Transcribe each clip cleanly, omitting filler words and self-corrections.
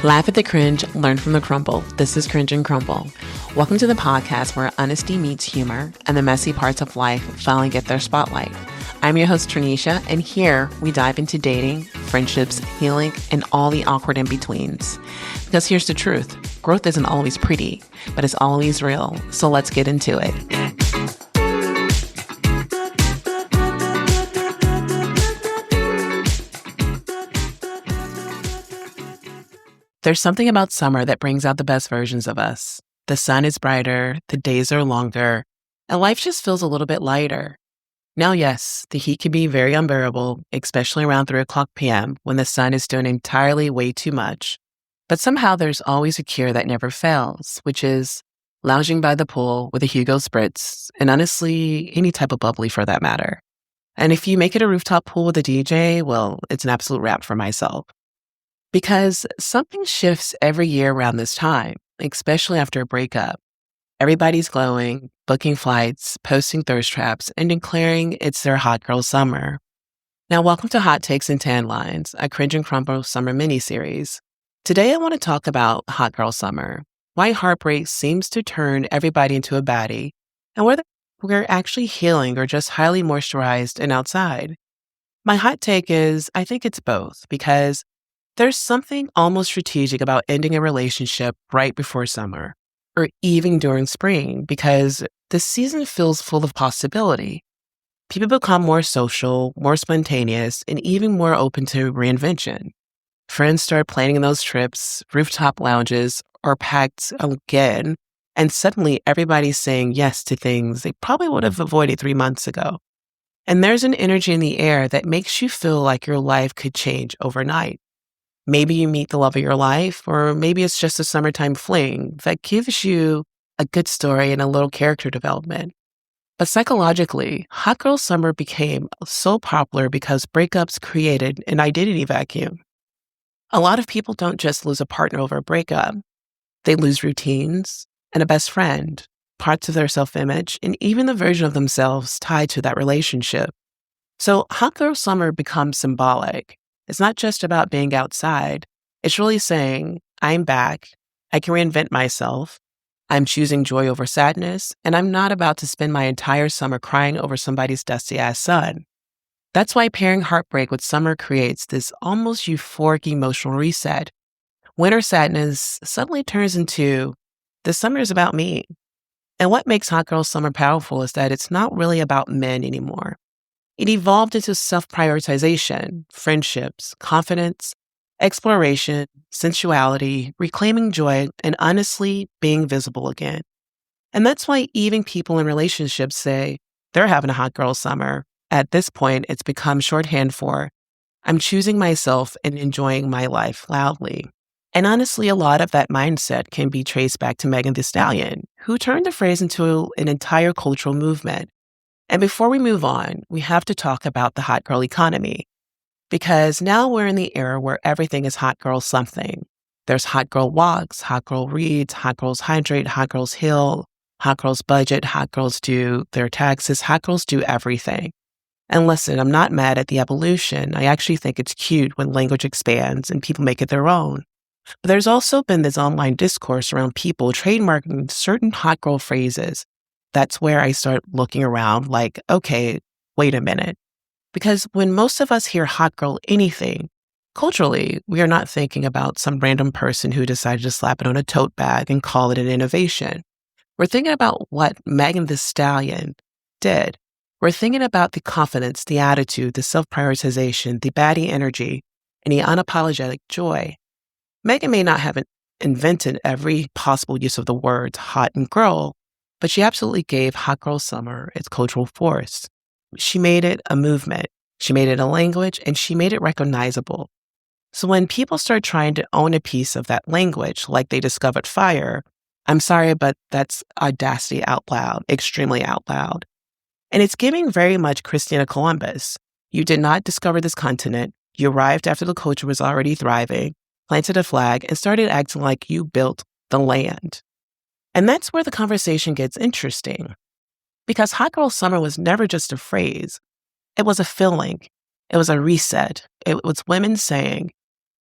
Laugh at the cringe, learn from the crumble. This is Cringe and Crumble. Welcome to the podcast where honesty meets humor and the messy parts of life finally get their spotlight. I'm your host, Tranisha, and here we dive into dating, friendships, healing, and all the awkward in-betweens. Because here's the truth. Growth isn't always pretty, but it's always real. So let's get into it. There's something about summer that brings out the best versions of us. The sun is brighter, the days are longer, and life just feels a little bit lighter. Now, yes, the heat can be very unbearable, especially around 3 o'clock p.m. when the sun is doing entirely way too much. But somehow there's always a cure that never fails, which is lounging by the pool with a Hugo Spritz, and honestly, any type of bubbly for that matter. And if you make it a rooftop pool with a DJ, well, it's an absolute wrap for myself. Because something shifts every year around this time, especially after a breakup. Everybody's glowing, booking flights, posting thirst traps, and declaring it's their hot girl summer. Now, welcome to Hot Takes and Tan Lines, a Cringe and Crumble summer mini-series. Today, I want to talk about hot girl summer, why heartbreak seems to turn everybody into a baddie, and whether we're actually healing or just highly moisturized and outside. My hot take is, I think it's both, because there's something almost strategic about ending a relationship right before summer, or even during spring, because the season feels full of possibility. People become more social, more spontaneous, and even more open to reinvention. Friends start planning those trips, rooftop lounges are packed again, and suddenly everybody's saying yes to things they probably would have avoided 3 months ago. And there's an energy in the air that makes you feel like your life could change overnight. Maybe you meet the love of your life, or maybe it's just a summertime fling that gives you a good story and a little character development. But psychologically, hot girl summer became so popular because breakups created an identity vacuum. A lot of people don't just lose a partner over a breakup. They lose routines and a best friend, parts of their self-image, and even the version of themselves tied to that relationship. So hot girl summer becomes symbolic. It's not just about being outside. It's really saying, I'm back, I can reinvent myself, I'm choosing joy over sadness, and I'm not about to spend my entire summer crying over somebody's dusty-ass son. That's why pairing heartbreak with summer creates this almost euphoric emotional reset. Winter sadness suddenly turns into, the summer is about me. And what makes hot girl summer powerful is that it's not really about men anymore. It evolved into self-prioritization, friendships, confidence, exploration, sensuality, reclaiming joy, and honestly being visible again. And that's why even people in relationships say they're having a hot girl summer. At this point, it's become shorthand for, I'm choosing myself and enjoying my life loudly. And honestly, a lot of that mindset can be traced back to Megan Thee Stallion, who turned the phrase into an entire cultural movement. And before we move on, we have to talk about the hot girl economy, because now we're in the era where everything is hot girl something. There's hot girl walks, hot girl reads, hot girls hydrate, hot girls heal, hot girls budget, hot girls do their taxes, hot girls do everything. And listen, I'm not mad at the evolution. I actually think it's cute when language expands and people make it their own. But there's also been this online discourse around people trademarking certain hot girl phrases. That's where I start looking around like, okay, wait a minute. Because when most of us hear hot girl anything, culturally, we are not thinking about some random person who decided to slap it on a tote bag and call it an innovation. We're thinking about what Megan Thee Stallion did. We're thinking about the confidence, the attitude, the self-prioritization, the baddie energy, and the unapologetic joy. Megan may not have invented every possible use of the words hot and girl, but she absolutely gave hot girl summer its cultural force. She made it a movement, she made it a language, and she made it recognizable. So when people start trying to own a piece of that language, like they discovered fire, I'm sorry, but that's audacity out loud, extremely out loud. And it's giving very much Christina Columbus. You did not discover this continent. You arrived after the culture was already thriving, planted a flag, and started acting like you built the land. And that's where the conversation gets interesting. Because hot girl summer was never just a phrase. It was a feeling. It was a reset. It was women saying,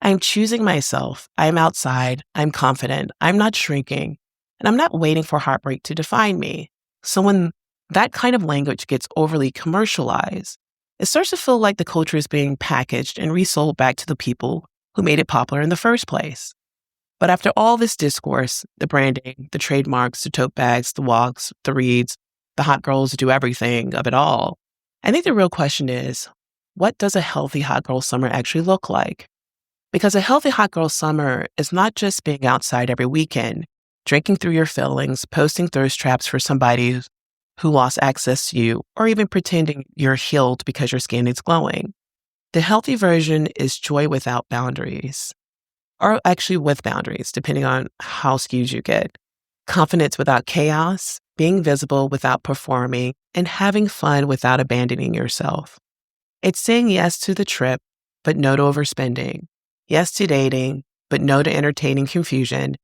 I'm choosing myself. I'm outside. I'm confident. I'm not shrinking. And I'm not waiting for heartbreak to define me. So when that kind of language gets overly commercialized, it starts to feel like the culture is being packaged and resold back to the people who made it popular in the first place. But after all this discourse, the branding, the trademarks, the tote bags, the walks, the reads, the hot girls do everything of it all, I think the real question is, what does a healthy hot girl summer actually look like? Because a healthy hot girl summer is not just being outside every weekend, drinking through your feelings, posting thirst traps for somebody who lost access to you, or even pretending you're healed because your skin is glowing. The healthy version is joy without boundaries, or actually with boundaries, depending on how skewed you get. Confidence without chaos, being visible without performing, and having fun without abandoning yourself. It's saying yes to the trip, but no to overspending. Yes to dating, but no to entertaining confusion.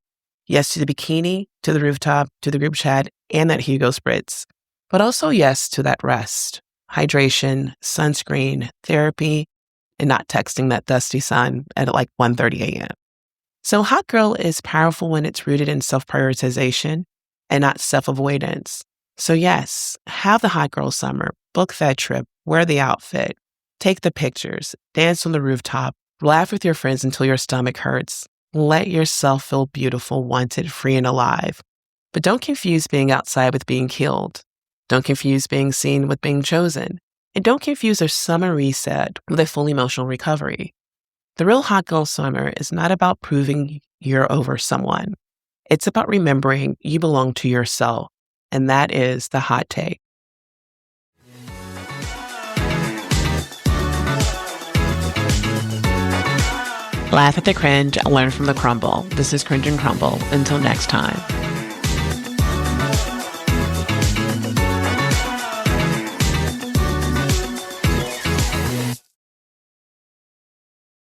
Yes to the bikini, to the rooftop, to the group chat, and that Hugo Spritz. But also yes to that rest, hydration, sunscreen, therapy, and not texting that dusty sun at like 1:30 a.m. So hot girl is powerful when it's rooted in self-prioritization and not self-avoidance. So yes, have the hot girl summer, book that trip, wear the outfit, take the pictures, dance on the rooftop, laugh with your friends until your stomach hurts. Let yourself feel beautiful, wanted, free, and alive. But don't confuse being outside with being healed. Don't confuse being seen with being chosen. And don't confuse a summer reset with a full emotional recovery. The real hot girl summer is not about proving you're over someone. It's about remembering you belong to yourself. And that is the hot take. Laugh at the cringe, learn from the crumble. This is Cringe and Crumble. Until next time.